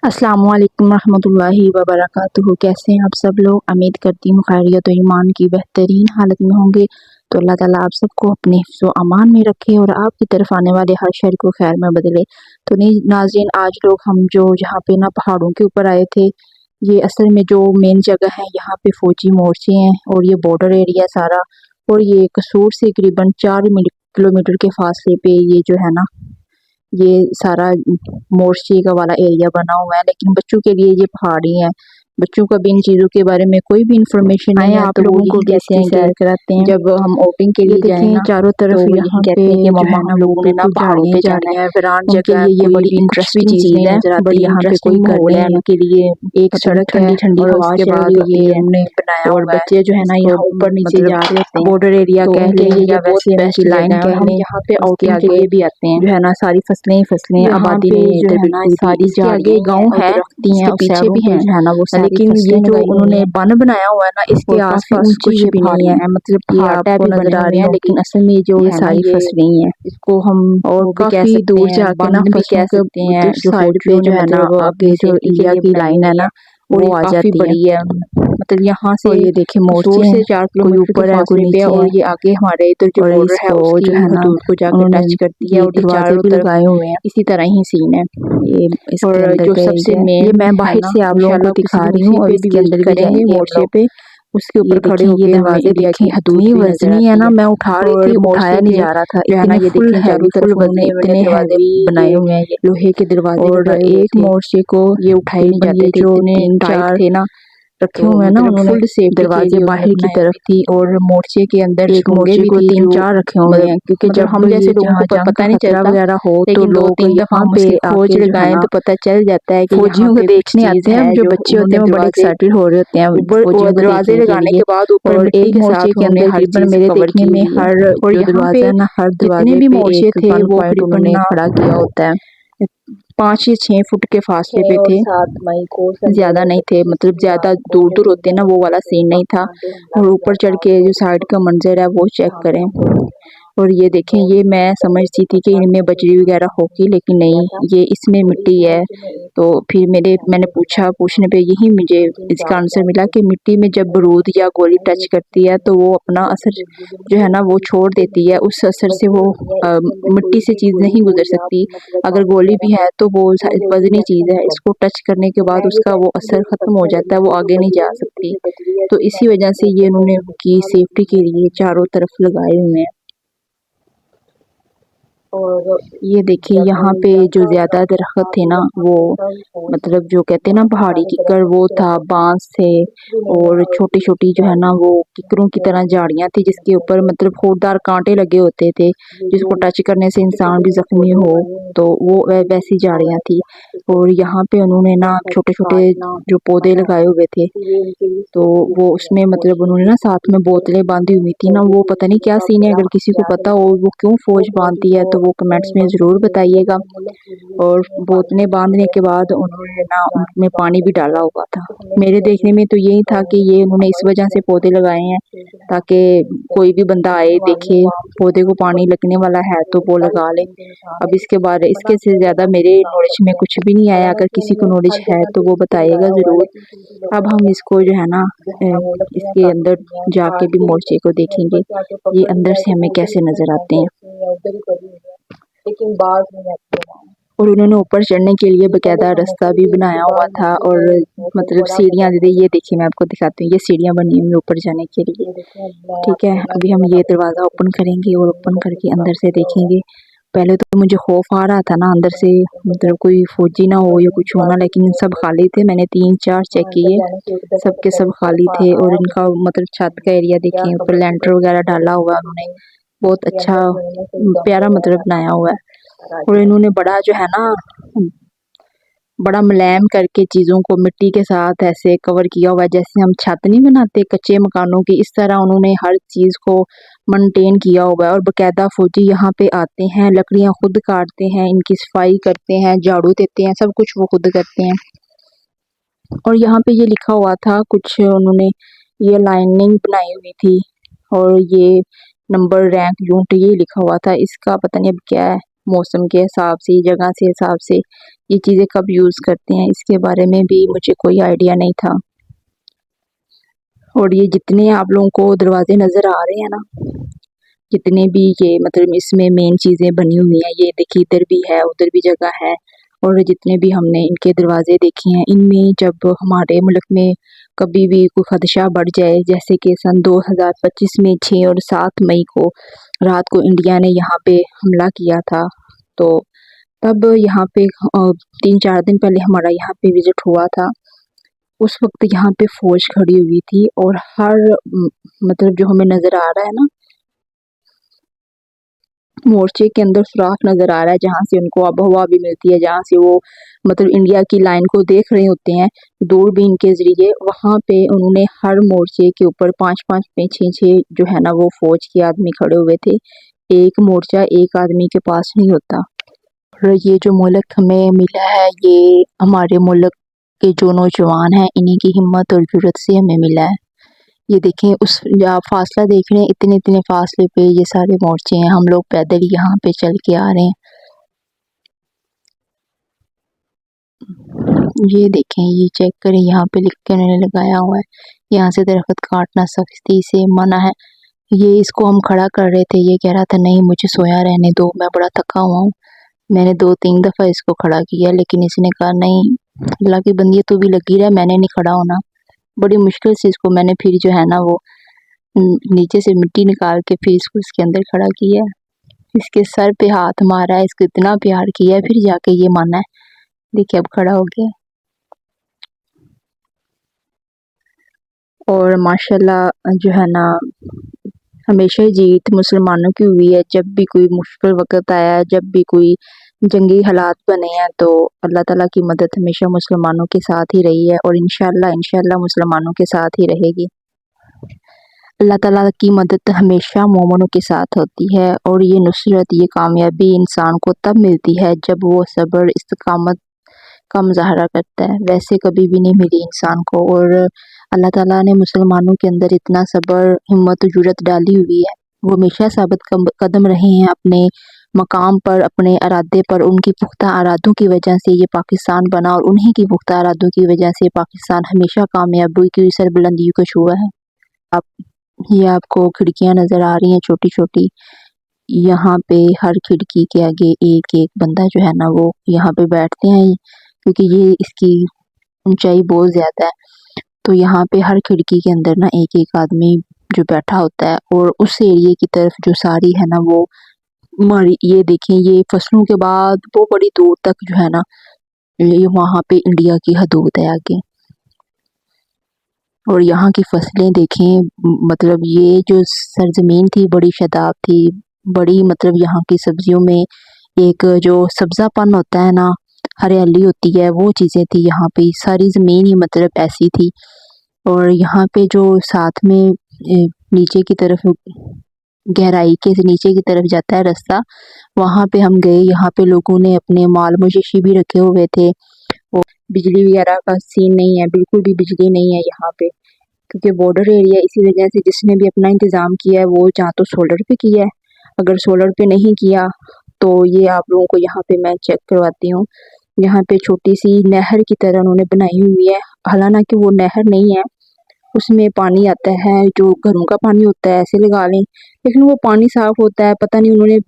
अस्सलामुअलैकुम रहमतुल्लाहि वबरकातुहू। कैसे हैं आप सब लोग? उम्मीद करती हूँ खैरियत और ईमान की बेहतरीन हालत में होंगे। तो अल्लाह ताला आप सबको अपने हिफ्ज़ व अमान में रखे और आपकी तरफ आने वाले हर शर को खैर में बदले। तो नहीं नाज़रीन, आज लोग हम जो यहाँ पे ना पहाड़ों के ऊपर आए थे, ये असल में जो मेन जगह है यहाँ पे फ़ौजी मोर्चे हैं और ये बॉर्डर एरिया सारा। और ये कसूर से करीबन 4 किलोमीटर के फासले पे ये जो है ना, ये सारा मोर्चे का वाला एरिया बना हुआ है। लेकिन बच्चों के लिए ये पहाड़ी है, बच्चों का भी इन चीज़ों के बारे में कोई भी इंफॉर्मेशन नहीं है, आप तो लोगों को भी इसकी सैर कराते हैं। जब हम आउटिंग के लिए जाए ना, चारों तरफ तो यहाँ कहते हैं कि मम्मा हम लोगों ने ना पहाड़ों पे जाना है, वीरान जगह है, ये बड़ी इंटरेस्टिंग चीज़ है, बड़ी यहाँ पे कोई माहौल है उनके लिए। एक सड़क ठंडी ठंडी हवा के बाद ये उन्होंने बनाया और बच्चे जो है ना यहाँ ऊपर नीचे जा रहे होते हैं। बॉर्डर एरिया कह लें या वैसे बेस्ट लाइन कह लें, यहाँ पे आउटिंग के लिए भी आते हैं। जो है ना सारी फसलें आबादी में जो है ना सारी आगे गाँव है, इसके पीछे भी है जो है ना वो, लेकिन ये जो उन्होंने बन बनाया हुआ है ना, इसके आसपास कुछ भी नहीं है। मतलब पहाड़ भी नजर आ रहे हैं, लेकिन असल में जो ये सारी फसलें ही है। इसको हम और काफी दूर जाके ना भी कह सकते हैं, जो साइड पे जो है ना आगे जो इंडिया की लाइन है ना वो आ जाती बड़ी है। मतलब यहाँ से ये देखिए मोर्चे से 4 किलोमीटर ऊपर है, कोई नीचे और ये आगे हमारे इधर जो बॉर्डर है उसकी हदूद को जाकर टच करती है और ये चारों भी लगाए हुए हैं। इसी तरह ही सीन है ये। और जो सबसे मेन, ये मैं बाहर से आप लोगों को दिखा रही हूँ और इसके अंदर करेंगे मोर्चे पे, उसके ऊपर खड़े होकर दरवाजे देखें, इतनी वजनी है ना, मैं उठा रही थी, उठाया नहीं जा रहा था। इतने ये देखें चारों तरफ उन्होंने इतने हैवी बनाए हुए हैं, ये लोहे के दरवाजे और एक मोर्चे को ये उठाए नहीं जाते थे, इतने टाइट थे ना रखे हुए हैं ना उन्होंने। फुल सेफ दरवाजे बाहर की तरफ थी और मोर्चे के अंदर एक मोर्चे को 3-4 रखे हुए हैं, क्योंकि जब हम जैसे लोगों को पता नहीं चलता वगैरह हो तो लोग 2-3 दफा हम पे खोज लगाएं तो पता चल जाता है कि फौजियों को देखने आते हैं। जो बच्चे होते हैं वो बड़े एक्साइटेड हो रहे होते हैं फौजियों को दरवाजे लगाने के बाद ऊपर एक मोर्चे के अंदर हर चीज मेरे देखने में हर जो दरवाजा है ना, हर दरवाजे भी मोर्चे थे वो करीबन खड़ा किया होता है। 5 या 6 फुट के फासले पे थे, 7 मई को ज्यादा नहीं थे, मतलब ज्यादा दूर दूर होते ना वो वाला सीन नहीं था। और ऊपर चढ़ के जो साइड का मंजर है वो चेक करें। और ये देखें, ये मैं समझती थी कि इनमें बजरी वगैरह होगी, लेकिन नहीं, ये इसमें मिट्टी है। तो फिर मैंने पूछने पे यही मुझे इसका आंसर मिला कि मिट्टी में जब बारूद या गोली टच करती है तो वो अपना असर जो है ना वो छोड़ देती है, उस असर से वो मिट्टी से चीज़ नहीं गुजर सकती। अगर गोली भी है तो वो वजनी चीज़ है, इसको टच करने के बाद उसका वो असर ख़त्म हो जाता है, वो आगे नहीं जा सकती। तो इसी वजह से ये उन्होंने की सेफ्टी के लिए चारों तरफ लगाए हुए हैं। और ये देखिए यहाँ पे जो ज्यादा दरख्त थे ना वो, मतलब जो कहते हैं ना पहाड़ी किक्कर, वो था, बांस थे और छोटी छोटी जो है ना वो किक्करों की तरह झाड़ियाँ थी जिसके ऊपर मतलब फूटदार कांटे लगे होते थे, जिसको टच करने से इंसान भी जख्मी हो, तो वो वैसी झाड़ियाँ थी। और यहाँ पे उन्होंने ना छोटे छोटे जो पौधे लगाए हुए थे, तो वो उसमें मतलब उन्होंने ना साथ में बोतलें बांधी हुई थी ना, वो पता नहीं क्या सीन है, अगर किसी को पता हो वो क्यों फौज बांधती है तो वो कमेंट्स में ज़रूर बताइएगा। और बोतलें बांधने के बाद उन्होंने ना उनमें पानी भी डाला हुआ था। मेरे देखने में तो यही था कि ये उन्होंने इस वजह से पौधे लगाए हैं ताकि कोई भी बंदा आए देखे पौधे को पानी लगने वाला है तो वो लगा ले। अब इसके से ज़्यादा मेरे नॉलेज में कुछ भी नहीं आया, अगर किसी को नॉलेज है तो वो बताइएगा ज़रूर। अब हम इसको जो है ना इसके अंदर जाके भी मोर्चे को देखेंगे, ये अंदर से हमें कैसे नज़र आते हैं। लेकिन बाद में और उन्होंने ऊपर चढ़ने के लिए बकायदा रास्ता भी बनाया हुआ था और मतलब सीढ़ियाँ दे, ये देखिए मैं आपको दिखाती हूँ, ये सीढ़ियाँ बनी हुई ऊपर जाने के लिए। ठीक है, अभी हम ये दरवाज़ा ओपन करेंगे और ओपन करके अंदर से देखेंगे। पहले तो मुझे खौफ आ रहा था ना अंदर से, मतलब कोई फौजी ना हो या कुछ होना, लेकिन सब खाली थे। मैंने 3-4 चेक किए, सब के सब खाली थे। और इनका मतलब छत का एरिया देखें, ऊपर लेंटर वगैरह डाला हुआ उन्होंने, बहुत अच्छा प्यारा मतलब बनाया हुआ है। और इन्होंने बड़ा जो है ना बड़ा मुलायम करके चीज़ों को मिट्टी के साथ ऐसे कवर किया हुआ है, जैसे हम छत नहीं बनाते कच्चे मकानों की, इस तरह उन्होंने हर चीज़ को मेंटेन किया हुआ है। और बाकायदा फौजी यहाँ पे आते हैं, लकड़ियाँ खुद काटते हैं, इनकी सफाई करते हैं, झाड़ू देते हैं, सब कुछ वो खुद करते हैं। और यहाँ पे ये लिखा हुआ था कुछ, उन्होंने ये लाइनिंग बनाई हुई थी और ये नंबर रैंक यूनिट ये लिखा हुआ था, इसका पता नहीं अब क्या है, मौसम के हिसाब से, जगह से हिसाब से ये चीज़ें कब यूज़ करते हैं, इसके बारे में भी मुझे कोई आइडिया नहीं था। और ये जितने आप लोगों को दरवाजे नज़र आ रहे हैं ना, जितने भी ये मतलब इसमें मेन चीज़ें बनी हुई हैं, ये देखिए इधर भी है, उधर भी जगह है। और जितने भी हमने इनके दरवाजे देखे हैं, इनमें जब हमारे मुल्क में कभी भी कोई खदशा बढ़ जाए, जैसे कि सन 2025 में 6 और 7 मई को रात को इंडिया ने यहाँ पे हमला किया था, तो तब यहाँ पे 3-4 दिन पहले हमारा यहाँ पे विज़िट हुआ था। उस वक़्त यहाँ पे फ़ौज खड़ी हुई थी और हर मतलब जो हमें नज़र आ रहा है ना, मोर्चे के अंदर सुराख नज़र आ रहा है जहाँ से उनको आब हवा भी मिलती है, जहाँ से वो मतलब इंडिया की लाइन को देख रहे होते हैं दूरबीन के ज़रिए। वहाँ पे उन्होंने हर मोर्चे के ऊपर 5-5 पे 6-6 जो है ना वो फ़ौज के आदमी खड़े हुए थे। एक मोर्चा एक आदमी के पास नहीं होता। और ये जो मुल्क हमें मिला है, ये हमारे मुल्क के जो नौजवान हैं, इन्हीं की हिम्मत और जुर्रत से हमें मिला है। ये देखें, उस आप फासला देख रहे हैं, इतने फासले पे ये सारे मोर्चे हैं, हम लोग पैदल यहाँ पे चल के आ रहे हैं। ये देखें, ये चेक करें, यहाँ पे लिख के उन्होंने लगाया हुआ है, यहाँ से दरख्त काटना सख्ती से मना है। ये इसको हम खड़ा कर रहे थे, ये कह रहा था नहीं मुझे सोया रहने दो, मैं बड़ा थका हुआ हूँ। मैंने 2-3 दफ़ा इसको खड़ा किया, लेकिन इसने कहा नहीं अल्लाह की बंदी तू भी लगी रह, मैंने नहीं खड़ा होना। बड़ी मुश्किल से इसको मैंने फिर जो है ना वो नीचे से मिट्टी निकाल के फिर इसको इसके अंदर खड़ा किया। इसके सर पे हाथ मारा है, इसको इतना प्यार किया है, फिर जाके ये माना है। देखिए अब खड़ा हो गया। और माशाल्लाह जो है ना, हमेशा ही जीत मुसलमानों की हुई है। जब भी कोई मुश्किल वक़्त आया है, जब भी कोई जंगी हालात बने हैं, तो अल्लाह ताला की मदद हमेशा मुसलमानों के साथ ही रही है और इंशाअल्लाह मुसलमानों के साथ ही रहेगी। अल्लाह ताला की मदद हमेशा मोमिनों के साथ होती है और ये नुसरत, ये कामयाबी इंसान को तब मिलती है जब वो सब्र, इस्तिकामत का मुज़ाहरा करता है। वैसे कभी भी नहीं मिली इंसान को। और अल्लाह ताला ने मुसलमानों के अंदर इतना सब्र, हिम्मत और जुर्रत डाली हुई है। वो हमेशा साबित कदम रहे हैं अपने मकाम पर, अपने इरादे पर। उनकी पुख्ता इरादों की वजह से ये पाकिस्तान बना और उन्हीं की पुख्ता इरादों की वजह से पाकिस्तान हमेशा कामयाबी की सरबुलंदियों को छुआ है। आप ये आपको खिड़कियाँ नज़र आ रही हैं छोटी-छोटी। यहाँ पे हर खिड़की के आगे एक-एक बंदा जो है ना वो यहाँ पे बैठते हैं, क्योंकि ये इसकी ऊंचाई बहुत ज़्यादा है। तो यहाँ पे हर खिड़की के अंदर ना एक-एक आदमी जो बैठा होता है और उस एरिए की तरफ जो सारी है ना वो हमारी, ये देखें, ये फसलों के बाद वो बड़ी दूर तक जो है ना, ये वहाँ पे इंडिया की हदूद है आगे। और यहाँ की फसलें देखें, मतलब ये जो सरजमीन थी बड़ी शदाब थी, बड़ी मतलब यहाँ की सब्जियों में एक जो सब्जापन होता है ना, हरियाली होती है, वो चीज़ें थी यहाँ पे। सारी ज़मीन ही मतलब ऐसी थी। और यहाँ पे जो साथ में नीचे की तरफ गहराई के से नीचे की तरफ जाता है रास्ता, वहाँ पे हम गए। यहाँ पे लोगों ने अपने माल मवेशी भी रखे हुए थे। और बिजली वगैरह का सीन नहीं है, बिल्कुल भी बिजली नहीं है यहाँ पे, क्योंकि बॉर्डर एरिया। इसी वजह से जिसने भी अपना इंतज़ाम किया है वो या तो सोलर पे किया है, अगर सोलर पे नहीं किया तो ये आप लोगों को यहाँ पे मैं चेक करवाती हूँ। यहाँ पे छोटी सी नहर की तरह उन्होंने बनाई हुई है, हालांकि वो नहर नहीं है, उसमें पानी आता है जो घरों का पानी होता है, ऐसे लगा लें, लेकिन वो पानी साफ़ होता है। पता नहीं उन्होंने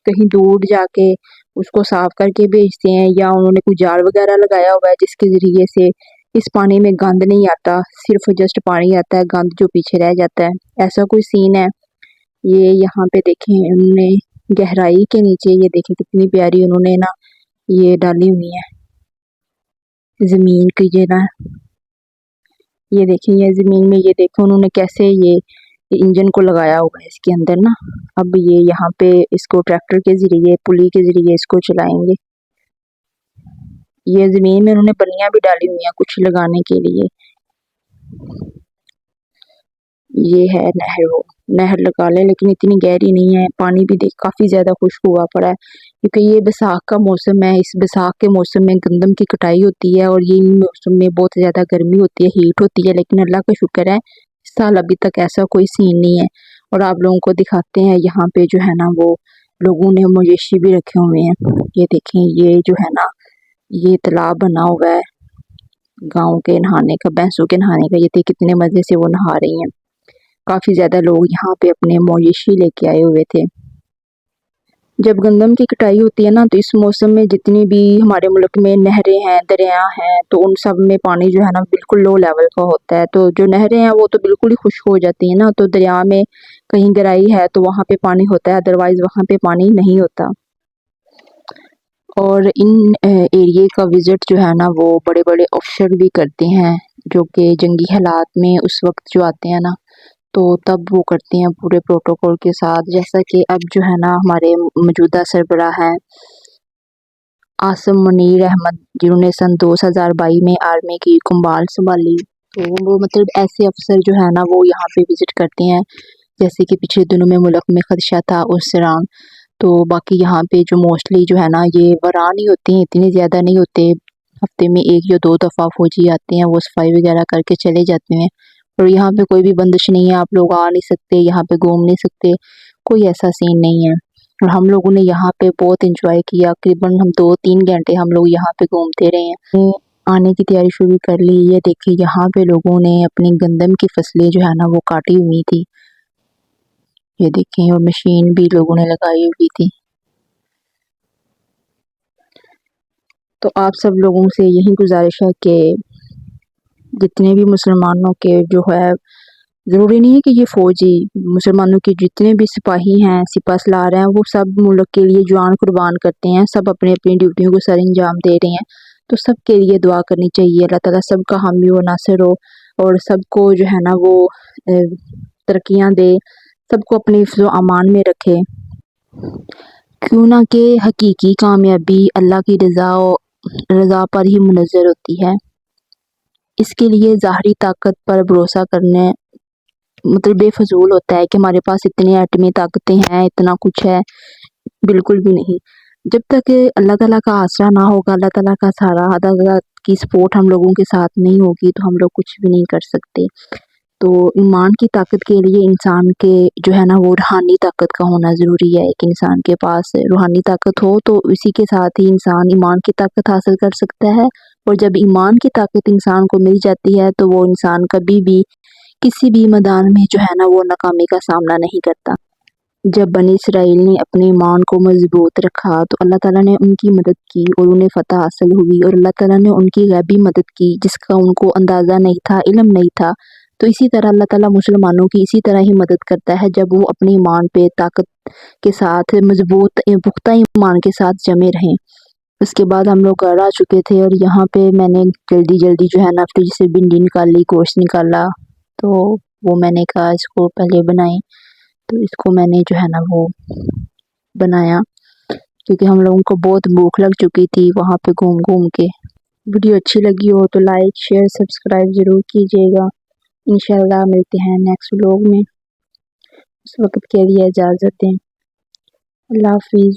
कहीं दूर जाके उसको साफ़ करके भेजते हैं या उन्होंने कोई जाल वगैरह लगाया हुआ है जिसके ज़रिए से इस पानी में गंद नहीं आता, सिर्फ जस्ट पानी आता है, गंद जो पीछे रह जाता है, ऐसा कोई सीन है। ये यहाँ पे देखें, उन्होंने गहराई के नीचे ये देखें कितनी प्यारी उन्होंने ना ये डाली हुई है ज़मीन की जो ना, ये देखें, ये ज़मीन में ये देखें उन्होंने कैसे ये इंजन को लगाया हुआ है इसके अंदर ना। अब ये यहाँ पे इसको ट्रैक्टर के ज़रिए, पुली के ज़रिए इसको चलाएंगे। ये ज़मीन में उन्होंने बल्लियाँ भी डाली हुई हैं कुछ लगाने के लिए। ये है नहर, वो नहर लगा लें, लेकिन इतनी गहरी नहीं है। पानी भी देख काफ़ी ज़्यादा खुश्क हुआ पड़ा है, क्योंकि ये बैसाख का मौसम है। इस बैसाख के मौसम में गंदम की कटाई होती है और ये मौसम में बहुत ज़्यादा गर्मी होती है, हीट होती है, लेकिन अल्लाह का शुक्र है इस साल अभी तक ऐसा कोई सीन नहीं है। और आप लोगों को दिखाते हैं यहाँ पे जो है ना वो लोगों ने मवेशी भी रखे हुए हैं। ये देखें, ये जो है ना, ये तालाब बना हुआ है गांव के नहाने का, भैंसों के नहाने का। ये देख कितने मजे से वो नहा रही हैं। काफी ज्यादा लोग यहाँ पे अपने मवेशी लेके आए हुए थे। जब गंदम की कटाई होती है ना, तो इस मौसम में जितनी भी हमारे मुल्क में नहरें हैं, दरिया हैं, तो उन सब में पानी जो है ना बिल्कुल लो लेवल का होता है। तो जो नहरें हैं वो तो बिल्कुल ही खुश्क हो जाती है ना, तो दरिया में कहीं गहराई है तो वहाँ पे पानी होता है, अदरवाइज वहाँ पे पानी नहीं होता। और इन एरिए का विजिट जो है ना वो बड़े बड़े अफसर भी करते हैं, जो कि जंगी हालात में उस वक्त जो आते हैं ना, तो तब वो करते हैं पूरे प्रोटोकॉल के साथ। जैसा कि अब जो है ना हमारे मौजूदा सरबराह हैं आसिम मुनीर अहमद, जिन्होंने सन 2022 में आर्मी की कुंभाल संभाली। तो वो मतलब ऐसे अफसर जो है ना वो यहाँ पे विजिट करते हैं। जैसे कि पिछले दिनों में मुल्क में खदशा था उस दौरान। तो बाकी यहाँ पे जो मोस्टली जो है ना ये वरान ही होते हैं, इतने ज़्यादा नहीं होते। हफ्ते में 1 या 2 दफ़ा फौजी आते हैं, वो सफाई वगैरह करके चले जाते हैं। और यहाँ पे कोई भी बंदिश नहीं है, आप लोग आ नहीं सकते, यहाँ पे घूम नहीं सकते, कोई ऐसा सीन नहीं है। और हम लोगों ने यहाँ पे बहुत इंजॉय किया, तकरीबन हम 2-3 घंटे हम लोग यहाँ पे घूमते रहे हैं। आने की तैयारी शुरू कर ली। ये देखिए यहाँ पे लोगों ने अपनी गंदम की फसलें जो है ना वो काटी हुई थी। ये देखें, और मशीन भी लोगों ने लगाई हुई थी। तो आप सब लोगों से यही गुजारिश है कि जितने भी मुसलमानों के जो है, ज़रूरी नहीं है कि ये फ़ौजी, मुसलमानों के जितने भी सिपाही हैं, सिपह सलार हैं, वो सब मुल्क के लिए जान कुर्बान करते हैं, सब अपनी अपनी ड्यूटियों को सर अंजाम दे रहे हैं। तो सब के लिए दुआ करनी चाहिए, अल्लाह ताला सबका हामी व नासिर हो, और सबको जो है ना वो तरक्कियाँ दे, सबको अपनी हिफ्ज़ व अमान में रखे। क्यों ना कि हकीकी कामयाबी अल्लाह की रज़ा पर ही मुनज़्ज़र होती है। इसके लिए ज़ाहरी ताकत पर भरोसा करने मतलब बेफजूल होता है कि हमारे पास इतनी एटमी ताकतें हैं, इतना कुछ है, बिल्कुल भी नहीं। जब तक अल्लाह ताला का आसरा ना होगा, अल्लाह ताला का सहारा, अल्लाह ताला की सपोर्ट हम लोगों के साथ नहीं होगी, तो हम लोग कुछ भी नहीं कर सकते। तो ईमान की ताकत के लिए इंसान के जो है ना वो रूहानी ताकत का होना ज़रूरी है। एक इंसान के पास रूहानी ताकत हो तो इसी के साथ ही इंसान ईमान की ताकत हासिल कर सकता है। और जब ईमान की ताकत इंसान को मिल जाती है तो वो इंसान कभी भी किसी भी मैदान में जो है ना वो नाकामी का सामना नहीं करता। जब बनी इसराइल ने अपने ईमान को मजबूत रखा तो अल्लाह ताला ने उनकी मदद की और उन्हें फ़तह हासिल हुई, और अल्लाह ताला ने उनकी गैबी मदद की जिसका उनको अंदाज़ा नहीं था, इल्म नहीं था। तो इसी तरह अल्लाह ताला मुसलमानों की इसी तरह ही मदद करता है, जब वो अपने ईमान पे ताकत के साथ मजबूत पुख्ता ईमान के साथ जमे रहें। उसके बाद हम लोग घर आ चुके थे, और यहाँ पे मैंने जल्दी जल्दी जो है ना फ्रिज से भिंडी निकाली, गोश्त निकाला। तो वो मैंने कहा इसको पहले बनाएं, तो इसको मैंने जो है ना वो बनाया, क्योंकि हम लोगों को बहुत भूख लग चुकी थी वहाँ पे घूम घूम के। वीडियो अच्छी लगी हो तो लाइक शेयर सब्सक्राइब ज़रूर कीजिएगा। इंशाल्लाह मिलते हैं नेक्स्ट व्लॉग में। उस वक्त के लिए इजाज़त दें। अल्लाह हाफिज़।